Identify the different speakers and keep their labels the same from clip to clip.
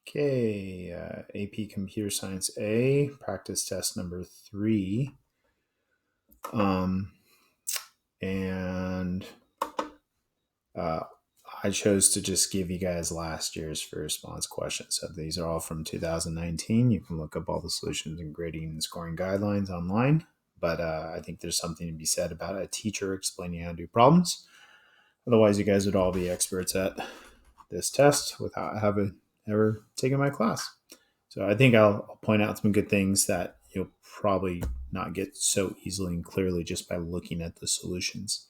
Speaker 1: Okay, AP Computer Science A, practice test number 3. And I chose to just give you guys last year's free response questions. So these are all from 2019. You can look up all the solutions and grading and scoring guidelines online. But I think there's something to be said about a teacher explaining how to do problems. Otherwise, you guys would all be experts at this test without having ever taken my class. So I think I'll point out some good things that you'll probably not get so easily and clearly just by looking at the solutions.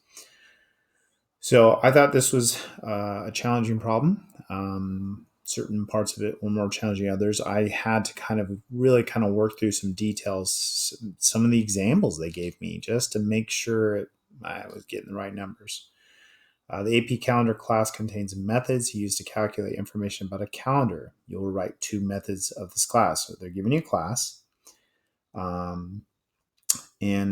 Speaker 1: So I thought this was a challenging problem. Certain parts of it were more challenging than others. I had to really work through some details, some of the examples they gave me, just to make sure I was getting the right numbers. The AP Calendar class contains methods used to calculate information about a calendar. You'll write 2 methods of this class. So they're giving you a class. And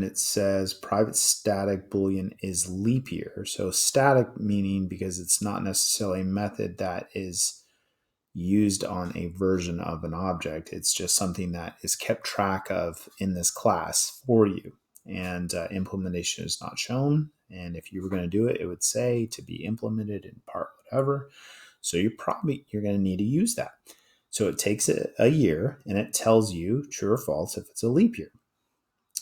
Speaker 1: it says private static Boolean is leap year. So static meaning because it's not necessarily a method that is used on a version of an object. It's just something that is kept track of in this class for you. And implementation is not shown. And if you were going to do it, it would say to be implemented in part whatever. So you're going to need to use that. So it takes a year and it tells you true or false if it's a leap year.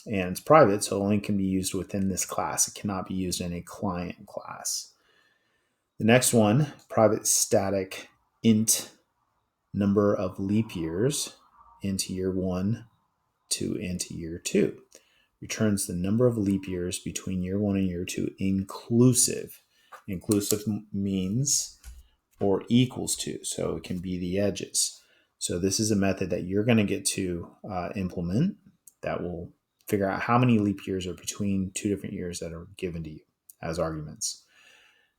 Speaker 1: And it's private, so it only can be used within this class. It cannot be used in a client class. The next one, private static int number of leap years into year 1 to into year 2. Returns the number of leap years between year 1 and year 2 inclusive. Inclusive means or equals to, so it can be the edges. So this is a method that you're going to get to implement that will figure out how many leap years are between 2 different years that are given to you as arguments.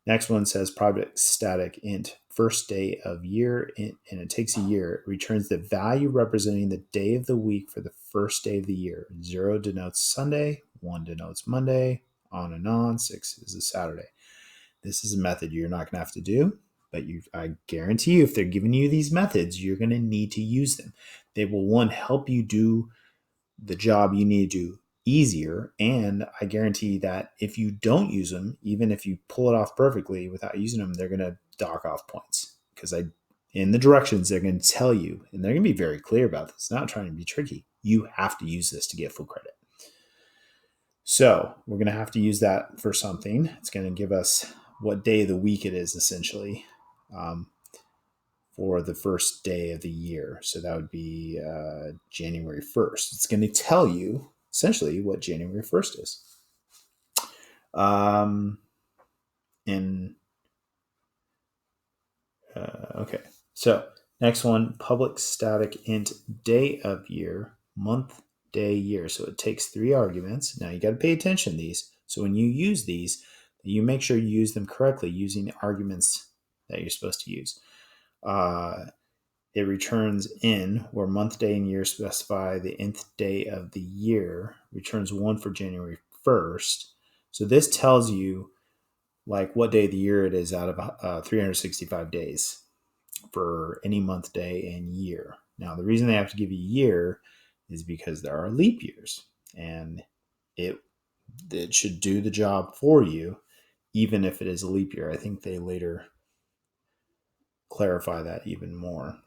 Speaker 1: Next one says private static int first day of year, and it takes a year. It returns the value representing the day of the week for the first day of the year. 0 denotes Sunday, 1 denotes Monday, on and on. 6 is a Saturday. This is a method you're not going to have to do, but I guarantee you if they're giving you these methods, you're going to need to use them. They will, one, help you do the job you need to do easier. And I guarantee that if you don't use them, even if you pull it off perfectly without using them, they're going to dock off points because in the directions, they're going to tell you, and they're going to be very clear about this, not trying to be tricky. You have to use this to get full credit. So we're going to have to use that for something. It's going to give us what day of the week it is essentially for the first day of the year. So that would be January 1st. It's going to tell you essentially what January 1st is. Okay. So next one, public static int day of year, month, day, year. So it takes 3 arguments. Now you got to pay attention to these. So when you use these, you make sure you use them correctly using the arguments that you're supposed to use. It returns in where month, day, and year specify the nth day of the year. Returns 1 for January 1st. So this tells you like what day of the year it is out of 365 days for any month, day, and year. Now, the reason they have to give you year is because there are leap years, and it should do the job for you, even if it is a leap year. I think they later clarify that even more.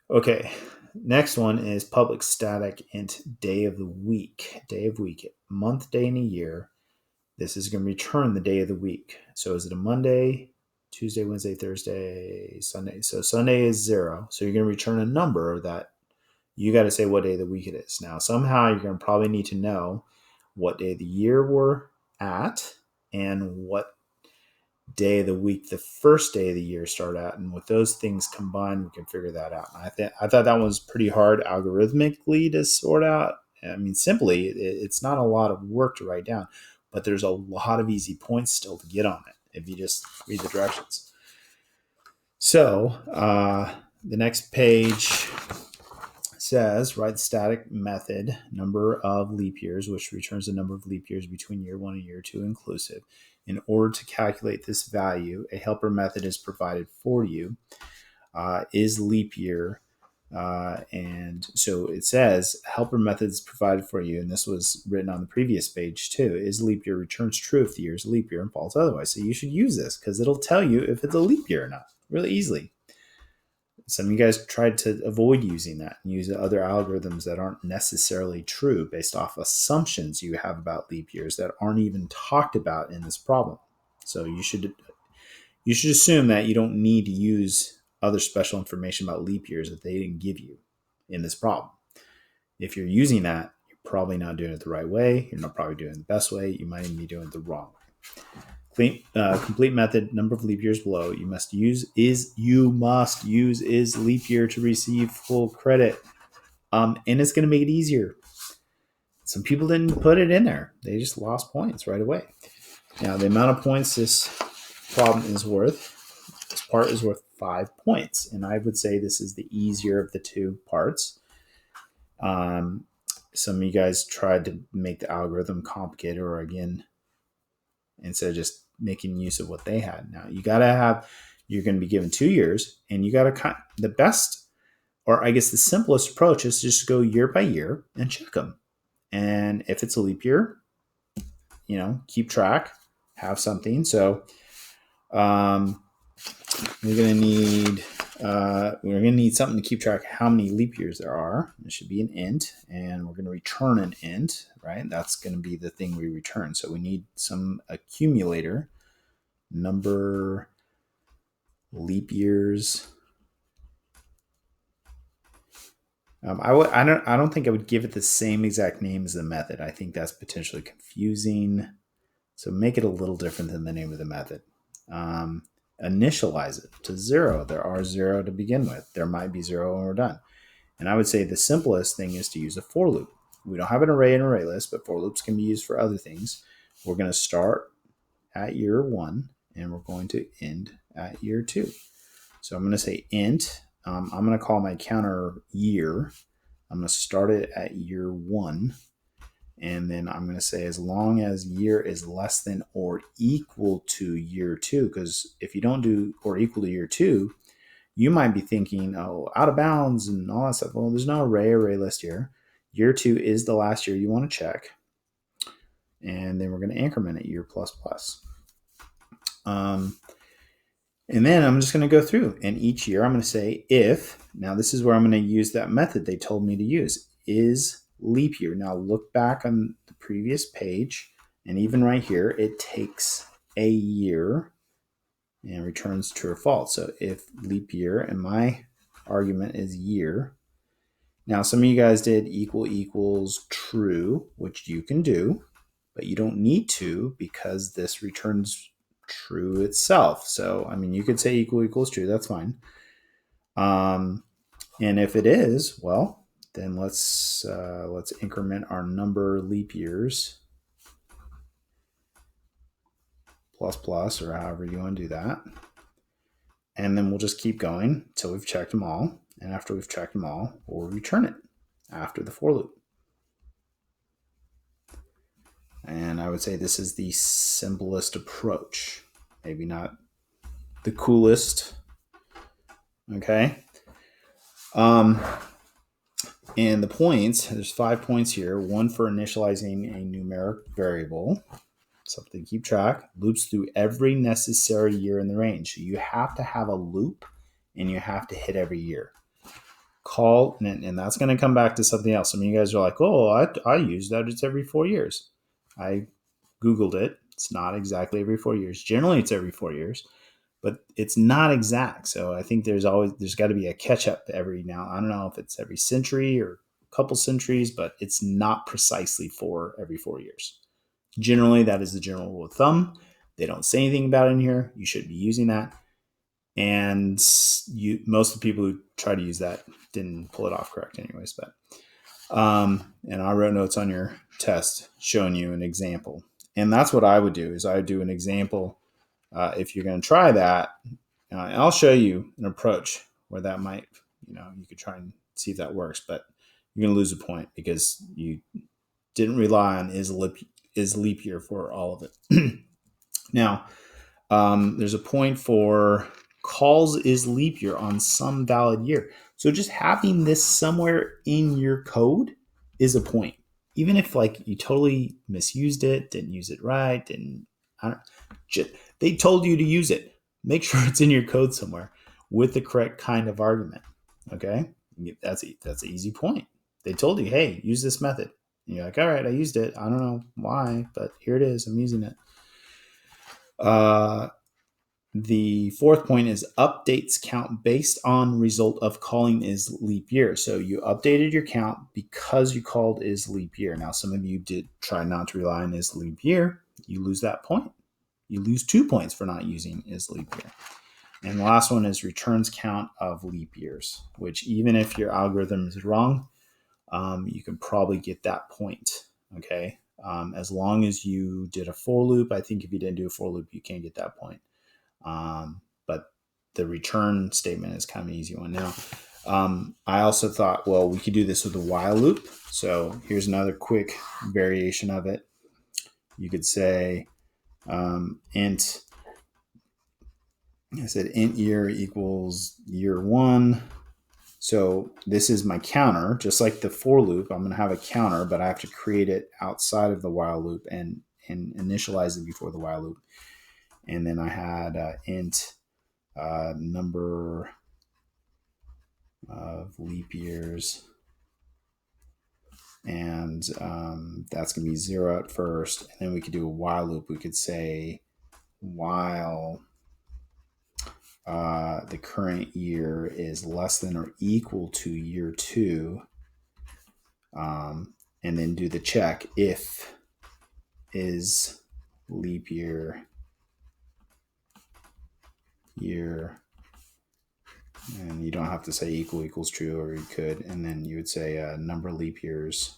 Speaker 1: Okay, next one is public static int day of the week. Day of week, month, day, and a year. This is going to return the day of the week. So is it a Monday, Tuesday, Wednesday, Thursday, Sunday? So Sunday is 0. So you're going to return a number that you got to say what day of the week it is. Now, somehow you're going to probably need to know what day of the year we're at and what day of the week the first day of the year start at. And with those things combined, we can figure that out. And I thought that was pretty hard algorithmically to sort out. I mean, simply, it's not a lot of work to write down, but there's a lot of easy points still to get on it if you just read the directions. So the next page says, write the static method, number of leap years, which returns the number of leap years between year 1 and year 2 inclusive. In order to calculate this value, a helper method is provided for you. is leap year. And so it says helper methods provided for you, and this was written on the previous page too, is leap year returns true if the year is a leap year and false otherwise. So you should use this because it'll tell you if it's a leap year or not really easily. Some of you guys tried to avoid using that and use other algorithms that aren't necessarily true based off assumptions you have about leap years that aren't even talked about in this problem. So you should assume that you don't need to use other special information about leap years that they didn't give you in this problem. If you're using that, you're probably not doing it the right way. You're not probably doing it the best way. You might even be doing it the wrong way. Complete method, number of leap years below. You must use is leap year to receive full credit. And it's going to make it easier. Some people didn't put it in there. They just lost points right away. Now, the amount of points this problem is worth, this part is worth 5 points. And I would say this is the easier of the two parts. Some of you guys tried to make the algorithm complicated, or again, instead of just making use of what they had. Now, you're going to be given 2 years, and you got to, the best, or I guess the simplest approach is to just go year by year and check them. And if it's a leap year, keep track, have something. So we're going to need something to keep track of how many leap years there are. It should be an int, and we're going to return an int, right? That's going to be the thing we return. So we need some accumulator, number leap years. I don't think I would give it the same exact name as the method. I think that's potentially confusing. So make it a little different than the name of the method. Initialize it to 0. There are 0 to begin with. There might be 0 when we're done. And I would say the simplest thing is to use a for loop. We don't have an array and array list, but for loops can be used for other things. We're going to start at year 1, and we're going to end at year 2. So I'm going to say int. I'm going to call my counter year. I'm going to start it at year 1. And then I'm going to say as long as year is less than or equal to year 2, because if you don't do or equal to year 2, you might be thinking, oh, out of bounds and all that stuff. Well, there's no array list here. Year 2 is the last year you want to check. And then we're going to increment it year plus plus. And then I'm just going to go through, and each year I'm going to say if, now this is where I'm going to use that method they told me to use, is leap year. Now look back on the previous page, and even right here, it takes a year and returns true or false. So if leap year, and my argument is year. Now some of you guys did equals true, which you can do, but you don't need to because this returns true itself. So, I mean, you could say equals true. That's fine. And if it is, well, then let's increment our number leap years plus, or however you want to do that. And then we'll just keep going until we've checked them all. And after we've checked them all, we'll return it after the for loop. And I would say this is the simplest approach. Maybe not the coolest. Okay. And the points, there's 5 points here. 1 for initializing a numeric variable. Something to keep track. Loops through every necessary year in the range. So you have to have a loop and you have to hit every year. And that's going to come back to something else. Some of you guys are like, oh, I use that. It's every 4 years. I Googled it. It's not exactly every 4 years. Generally, it's every 4 years, but it's not exact. So I think there's got to be a catch up every now. I don't know if it's every century or a couple centuries, but it's not precisely for every 4 years. Generally, that is the general rule of thumb. They don't say anything about it in here. You should be using that. And most of the people who try to use that didn't pull it off correct anyways. But and I wrote notes on your test showing you an example. And that's what I would do, is I would do an example. If you're going to try that, and I'll show you an approach where that might, you could try and see if that works. But you're going to lose a point because you didn't rely on is leap year for all of it. Now, there's a point for calls is leap year on some valid year. So just having this somewhere in your code is a point. Even if like you totally misused it, didn't use it right, they told you to use it. Make sure it's in your code somewhere with the correct kind of argument. Okay, that's an easy point. They told you, hey, use this method. And you're like, all right, I used it. I don't know why, but here it is. I'm using it. The fourth point is updates count based on result of calling is leap year. So you updated your count because you called is leap year. Now, some of you did try not to rely on is leap year. You lose that point. You lose 2 points for not using is leap year. And the last one is returns count of leap years, which even if your algorithm is wrong, you can probably get that point. Okay. As long as you did a for loop, I think if you didn't do a for loop, you can't get that point. But the return statement is kind of an easy one. Now, I also thought, well, we could do this with a while loop. So here's another quick variation of it. You could say int, I said int year equals year one. So this is my counter, just like the for loop. I'm going to have a counter, but I have to create it outside of the while loop and initialize it before the while loop. And then I had int number of leap years, and that's going to be 0 at first. And then we could do a while loop. We could say while the current year is less than or equal to year 2, and then do the check if is leap year, and you don't have to say equal equals true, or you could, and then you would say number of leap years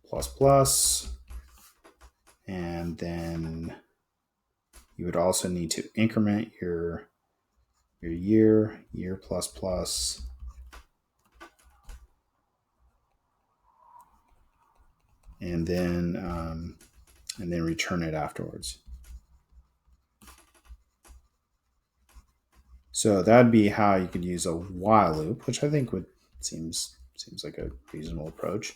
Speaker 1: plus plus, and then you would also need to increment your year plus plus, and then return it afterwards. So that'd be how you could use a while loop, which I think seems like a reasonable approach.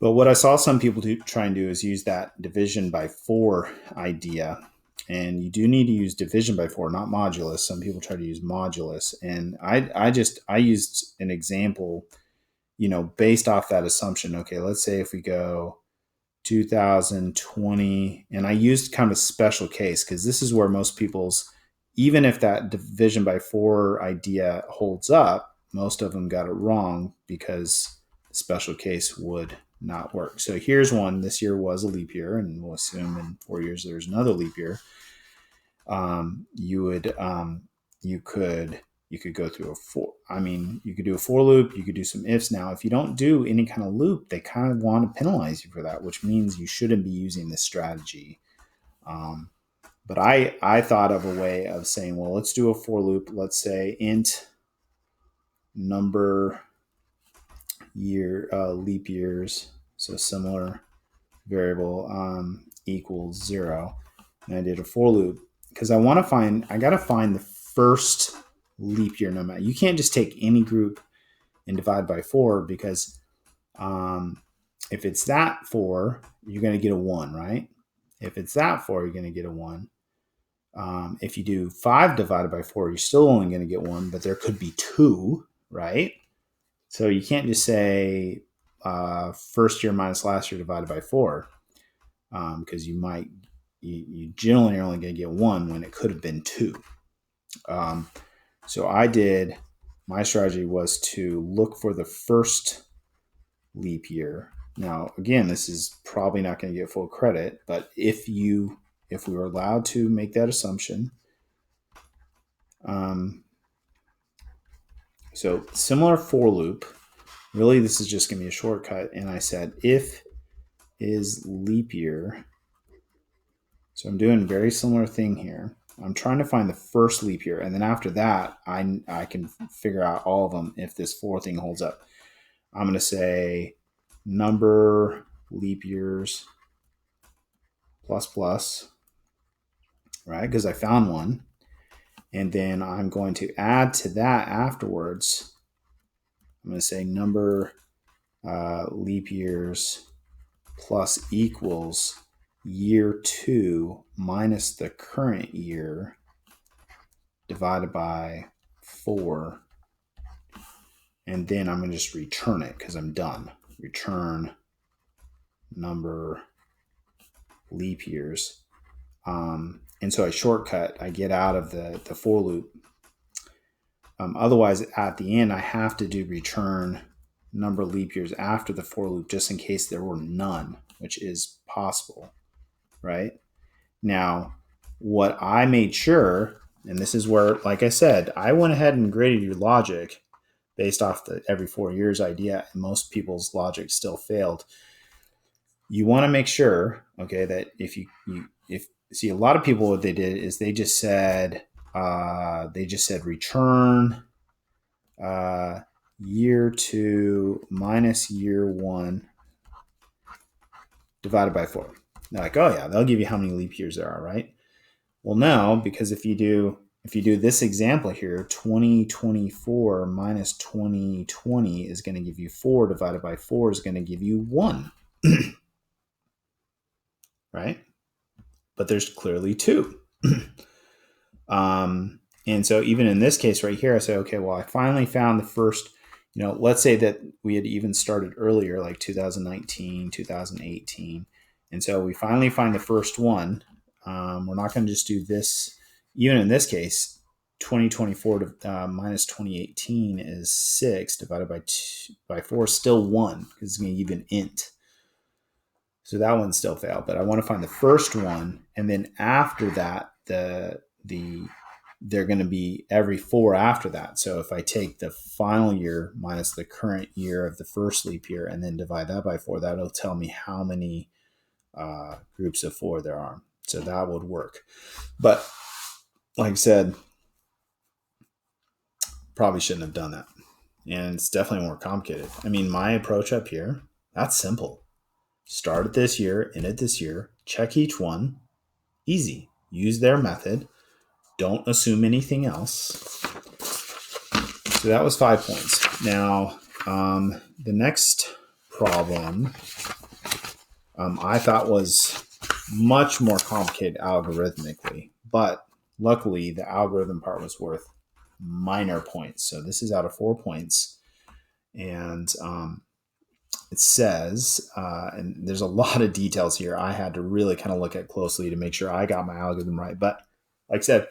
Speaker 1: But what I saw some people try and do is use that division by 4 idea. And you do need to use division by 4, not modulus. Some people try to use modulus. And I used an example, based off that assumption. Okay, let's say if we go 2020, and I used kind of a special case because this is where most people's, even if that division by 4 idea holds up, most of them got it wrong because the special case would not work. So here's one. This year was a leap year, and we'll assume in 4 years there's another leap year. You could go through you could do a for loop, you could do some ifs. Now, if you don't do any kind of loop, they kind of want to penalize you for that, which means you shouldn't be using this strategy. But I thought of a way of saying, well, let's do a for loop. Let's say int number leap years, so similar variable, equals 0. And I did a for loop because I got to find the first leap year number. You can't just take any group and divide by 4 because if it's that 4, you're going to get a 1, right? If it's that 4, you're going to get a 1. If you do 5 divided by 4, you're still only going to get 1, but there could be 2, right? So you can't just say first year minus last year divided by 4, because you generally are only going to get 1 when it could have been 2. So my strategy was to look for the first leap year. Now, again, this is probably not going to get full credit, but if we were allowed to make that assumption, so similar for loop, really this is just going to be a shortcut. And I said, if is leap year. So I'm doing a very similar thing here. I'm trying to find the first leap year. And then after that, I can figure out all of them if this 4 thing holds up. I'm going to say number leap years plus plus. right? Because I found one. And then I'm going to add to that afterwards. I'm going to say number leap years plus equals year 2 minus the current year divided by 4. And then I'm going to just return it because I'm done. Return number leap years. And so I shortcut, I get out of the for loop. Otherwise, at the end, I have to do return number of leap years after the for loop just in case there were none, which is possible, right? Now, what I made sure, and this is where, like I said, I went ahead and graded your logic based off the every 4 years idea, and most people's logic still failed. You want to make sure, okay, that if you see a lot of people, what they did is they just said return year 2 minus year 1 divided by 4. They're like, oh yeah, they'll give you how many leap years there are, right? Well, no, because if you do this example here, 2024 minus 2020 is going to give you 4 divided by 4 is going to give you 1. Right? But there's clearly 2. And so even in this case right here, I say, okay, well, I finally found the first, let's say that we had even started earlier, like 2019, 2018. And so we finally find the first one. We're not going to just do this. Even in this case, 2024 minus 2018 is 6 divided by 4 is still 1 because it's going to give an int. So that one still failed, but I want to find the first one. And then after that, they're going to be every 4 after that. So if I take the final year minus the current year of the first leap year and then divide that by 4, that'll tell me how many groups of 4 there are. So that would work. But like I said, probably shouldn't have done that. And it's definitely more complicated. I mean, my approach up here, that's simple. Start at this year, end at this year, check each one. Easy. Use their method. Don't assume anything else. So that was 5 points. Now, the next problem I thought was much more complicated algorithmically, but luckily the algorithm part was worth minor points. So this is out of 4 points. And it says, and there's a lot of details here I had to really kind of look at closely to make sure I got my algorithm right. But like I said,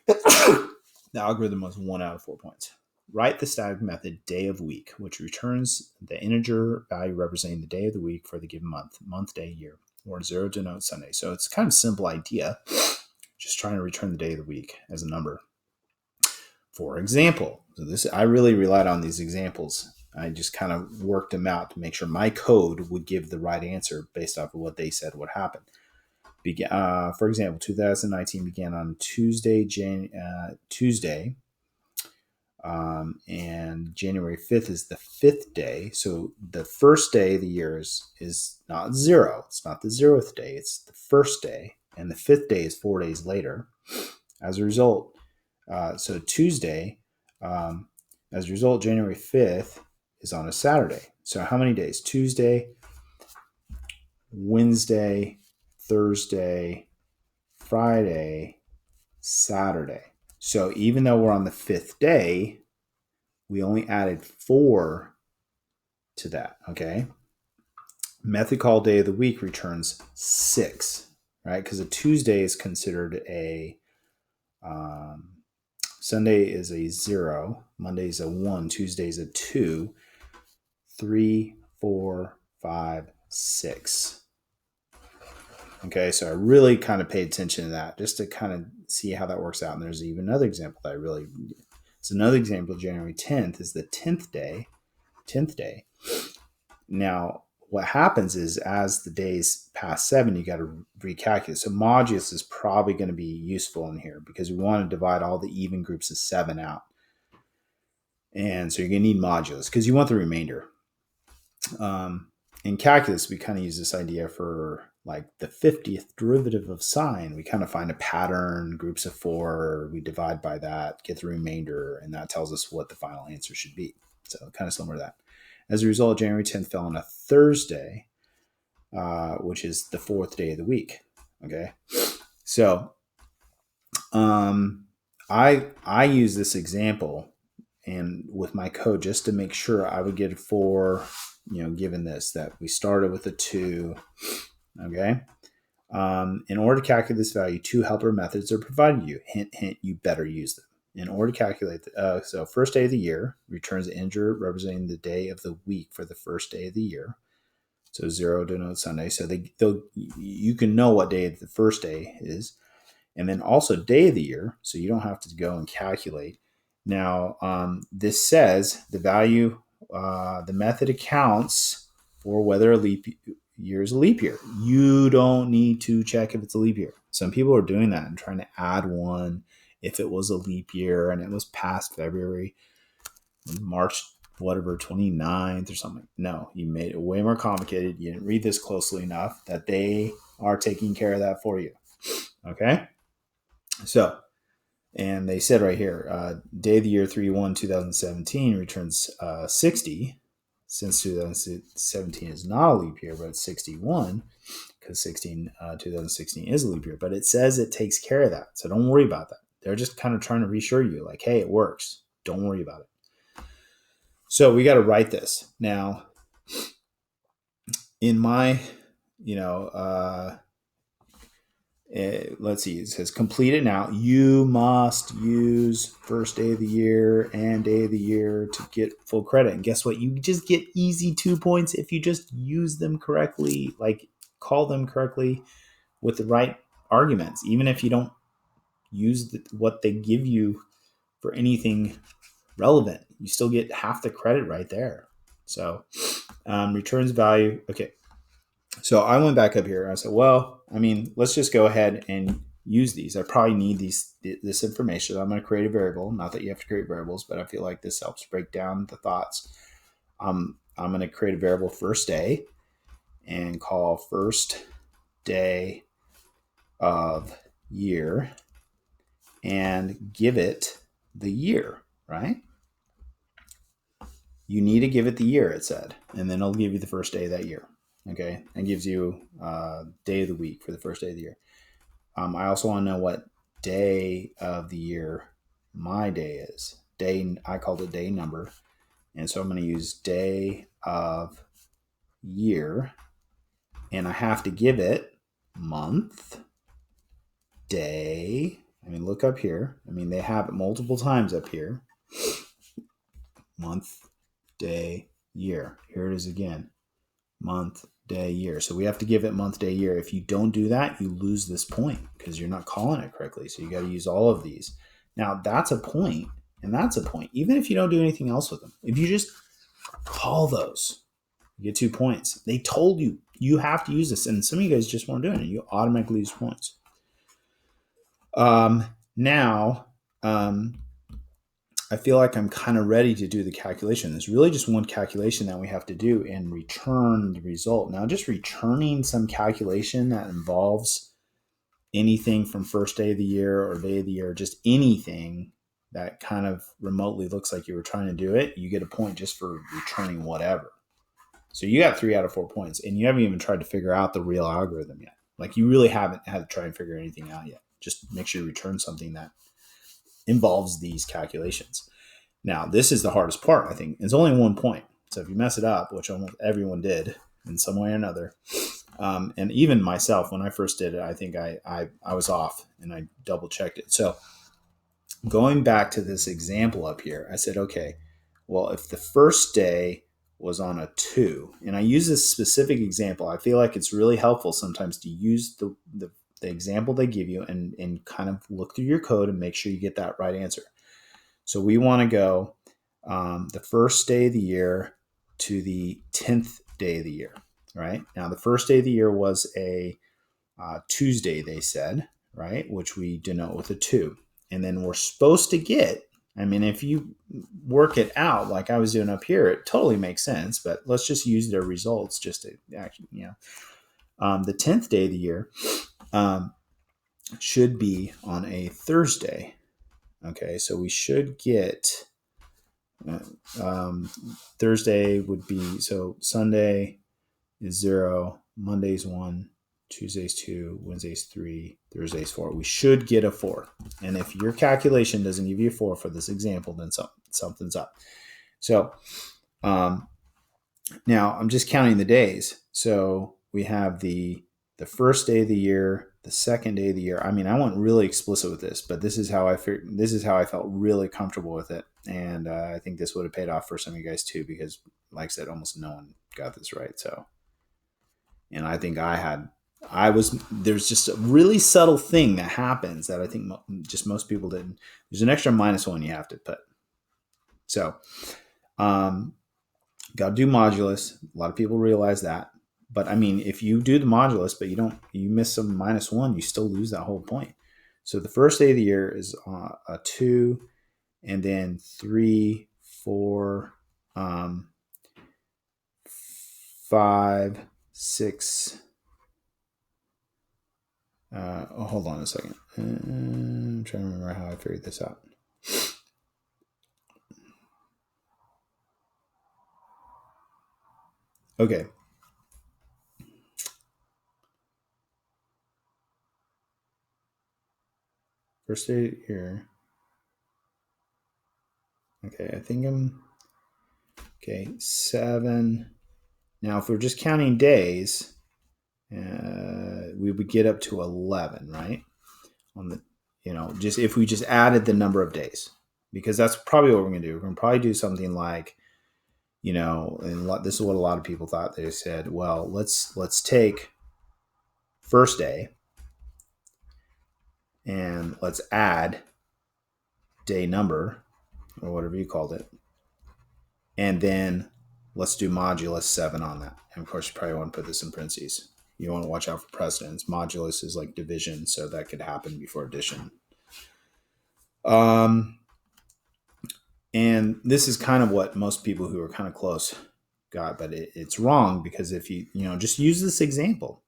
Speaker 1: the algorithm was 1 out of 4 points. Write the static method day of week, which returns the integer value representing the day of the week for the given month, day, year, or 0 denotes Sunday. So it's kind of a simple idea, just trying to return the day of the week as a number. For example, so this I really relied on these examples. I just kind of worked them out to make sure my code would give the right answer based off of what they said would happen. For example, 2019 began on Tuesday, and January 5th is the 5th day. So the first day of the year is not 0. It's not the 0th day. It's the first day. And the 5th day is 4 days later. As a result, so Tuesday, as a result, January 5th is on a Saturday. So how many days? Tuesday, Wednesday, Thursday, Friday, Saturday. So even though we're on the 5th day, we only added 4 to that, okay? Method call day of the week returns 6, right? Because a Tuesday is considered a, Sunday is a 0, Monday is a 1, Tuesday is a 2, 3, 4, 5, 6. Okay, so I really kind of paid attention to that just to kind of see how that works out. And there's even another example that it's another example. January 10th is the 10th day. Now, what happens is as the days pass 7, you got to recalculate. So modulus is probably going to be useful in here because we want to divide all the even groups of 7 out. And so you're going to need modulus because you want the remainder. In calculus, we kind of use this idea for like the 50th derivative of sine, we kind of find a pattern, groups of 4, we divide by that, get the remainder, and that tells us what the final answer should be. So kind of similar to that. As a result, January 10th fell on a Thursday, which is the 4th day of the week. Okay. So I use this example and with my code just to make sure I would get a 4, given this, that we started with a 2. Okay. In order to calculate this value, 2 helper methods are provided you. Hint, hint, you better use them. In order to calculate, so first day of the year returns an integer representing the day of the week for the first day of the year. So 0 denotes Sunday. So you can know what day the first day is. And then also day of the year, so you don't have to go and calculate. Now, this says the value, the method accounts for whether a leap year is a leap year. You don't need to check if it's a leap year. Some people are doing that and trying to add one if it was a leap year and it was past February, March, whatever, 29th or something. No, you made it way more complicated. You didn't read this closely enough that they are taking care of that for you. Okay? So, and they said right here, day of the year 3/1/2017 returns 60. Since 2017 is not a leap year, but it's 61 because 2016 is a leap year. But it says it takes care of that. So don't worry about that. They're just kind of trying to reassure you like, hey, it works. Don't worry about it. So we got to write this. Now, in my, let's see, it says complete it now. You must use first day of the year and day of the year to get full credit. And guess what? You just get easy 2 points if you just use them correctly, like call them correctly with the right arguments. Even if you don't use what they give you for anything relevant, you still get half the credit right there. So returns value. Okay. So I went back up here. I said, well, let's just go ahead and use these. I probably need this information. I'm going to create a variable. Not that you have to create variables, but I feel like this helps break down the thoughts. I'm going to create a variable first day and call first day of year and give it the year, right? You need to give it the year, it said, and then it'll give you the first day of that year. Okay, and gives you day of the week for the first day of the year. I also want to know what day of the year my day is. Day, I called it day number. And so I'm going to use day of year. And I have to give it month, day. Look up here. They have it multiple times up here. Month, day, year. Here it is again. Month, day, year. So we have to give it month, day, year. If you don't do that, you lose this point because you're not calling it correctly. So you got to use all of these. Now that's a point, and that's a point, even if you don't do anything else with them. If you just call those, you get 2 points. They told you you have to use this, and some of you guys just weren't doing it. You automatically lose points. Now, I feel like I'm kind of ready to do the calculation. There's really just one calculation that we have to do and return the result. Now, just returning some calculation that involves anything from first day of the year or day of the year, just anything that kind of remotely looks like you were trying to do it, you get a point just for returning whatever. So you got 3 out of 4 points, and you haven't even tried to figure out the real algorithm yet. Like you really haven't had to try and figure anything out yet. Just make sure you return something that involves these calculations. Now, this is the hardest part, I think. It's only 1 point. So if you mess it up, which almost everyone did in some way or another, and even myself, when I first did it, I think I was off and I double checked it. So going back to this example up here, I said, okay, well, if the first day was on a 2, and I use this specific example, I feel like it's really helpful sometimes to use the example they give you and kind of look through your code and make sure you get that right answer. So we want to go the first day of the year to the 10th day of the year, right? Now, the first day of the year was a Tuesday, they said, right? Which we denote with a 2. And then we're supposed to get, if you work it out like I was doing up here, it totally makes sense, but let's just use their results just to actually, The 10th day of the year should be on a Thursday. Okay, so we should get Thursday would be, so Sunday is 0, Monday's 1, Tuesday's 2, Wednesday's 3, Thursday's 4. We should get a 4. And if your calculation doesn't give you a 4 for this example, then something's up. So now I'm just counting the days. So we have the first day of the year, the second day of the year. I mean, I wasn't really explicit with this, but this is how I felt really comfortable with it. And I think this would have paid off for some of you guys too, because like I said, almost no one got this right. So, and I think there's just a really subtle thing that happens that I think just most people didn't. There's an extra -1 you have to put. So, got to do modulus. A lot of people realize that. But I mean, if you do the modulus, but you miss some -1, you still lose that whole point. So the first day of the year is a 2, and then 3, 4, 5, 6. Hold on a second. I'm trying to remember how I figured this out. Okay. First day here. Okay, I think okay, 7. Now, if we're just counting days, we would get up to 11, right? On the, just if we just added the number of days, because that's probably what we're going to do. We're going to probably do something like, and this is what a lot of people thought. They said, well, let's take first day and let's add day number or whatever you called it, and then let's do modulus 7 on that. And of course, you probably want to put this in parentheses. You want to watch out for precedence. Modulus is like division, so that could happen before addition. And this is kind of what most people who are kind of close got, but it's wrong, because if you just use this example.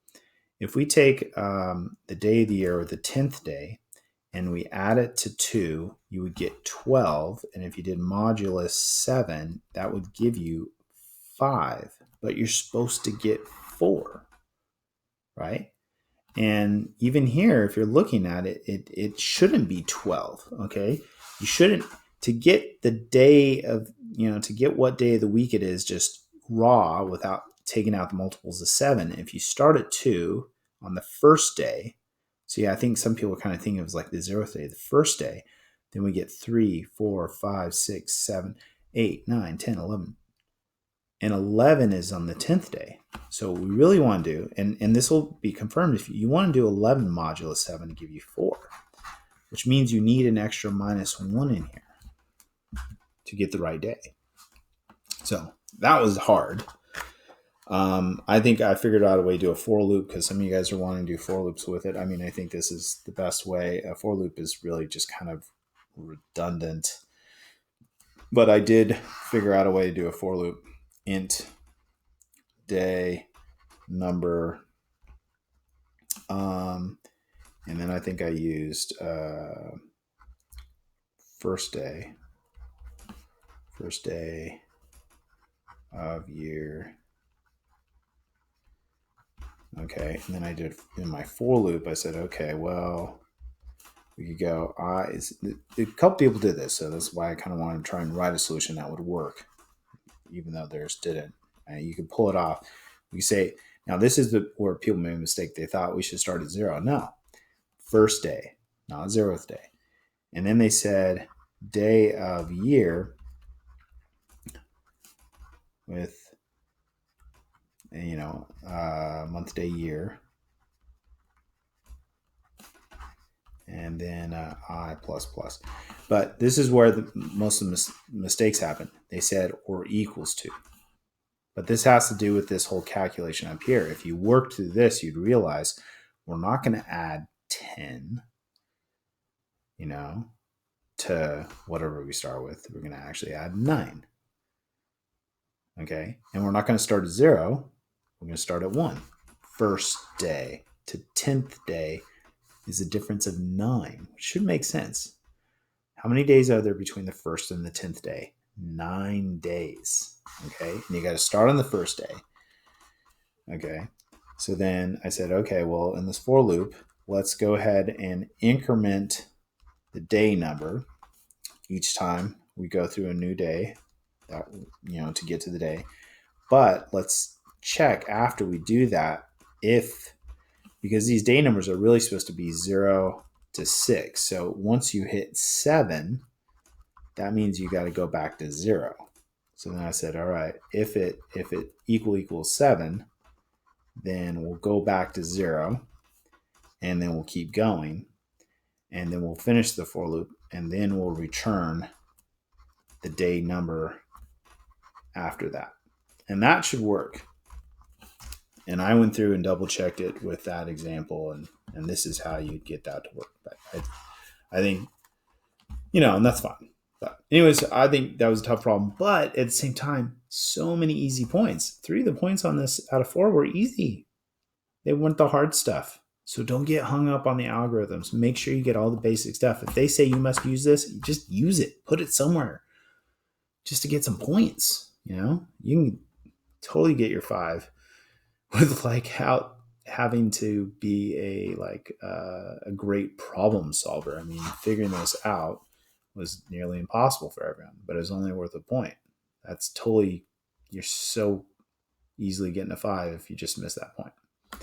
Speaker 1: If we take the day of the year, or the 10th day, and we add it to 2, you would get 12. And if you did modulus 7, that would give you 5. But you're supposed to get 4, right? And even here, if you're looking at it, it shouldn't be 12, okay? You shouldn't, to get the day of, to get what day of the week it is just raw without taking out the multiples of 7. If you start at 2 on the first day, see, I think some people kind of think it was like the 0th day, the first day, then we get 3, 4, 5, 6, 7, 8, 9, 10, 11. And 11 is on the 10th day. So what we really want to do, and this will be confirmed, if you want to do 11 modulus 7 to give you 4, which means you need an extra -1 in here to get the right day. So that was hard. I think I figured out a way to do a for loop, because some of you guys are wanting to do for loops with it. I mean, I think this is the best way. A for loop is really just kind of redundant. But I did figure out a way to do a for loop. Int day number. And then I think I used first day of year. Okay, and then I did in my for loop, I said, okay, well, we could go, a couple people did this, so that's why I kind of wanted to try and write a solution that would work, even though theirs didn't. And you can pull it off. You say, now this is where people made a mistake. They thought we should start at 0. No, first day, not 0th day. And then they said day of year with, month, day, year. And then I plus plus. But this is where most of the mistakes happen. They said or equals to. But this has to do with this whole calculation up here. If you work through this, you'd realize we're not going to add 10, to whatever we start with. We're going to actually add 9. Okay? And we're not going to start at 0. We're going to start at 1. first day to 10th day is a difference of 9, which should make sense. How many days are there between the first and the 10th day? 9 days. Okay. And you got to start on the first day. Okay. So then I said, okay, well, in this for loop, let's go ahead and increment the day number each time we go through a new day, that, to get to the day. But let's check after we do that because these day numbers are really supposed to be 0 to 6. So once you hit 7, that means you got to go back to 0. So then I said, all right, if it equals 7, then we'll go back to 0, and then we'll keep going, and then we'll finish the for loop, and then we'll return the day number after that. And that should work. And I went through and double checked it with that example, and this is how you get that to work. But I think, and that's fine. But anyways, I think that was a tough problem. But at the same time, so many easy points. 3 of the points on this out of 4 were easy. They weren't the hard stuff. So don't get hung up on the algorithms. Make sure you get all the basic stuff. If they say you must use this, just use it. Put it somewhere just to get some points. You can totally get your 5 with having to be a great problem solver. I mean, figuring this out was nearly impossible for everyone, but it was only worth a point. You're so easily getting a 5 if you just miss that point.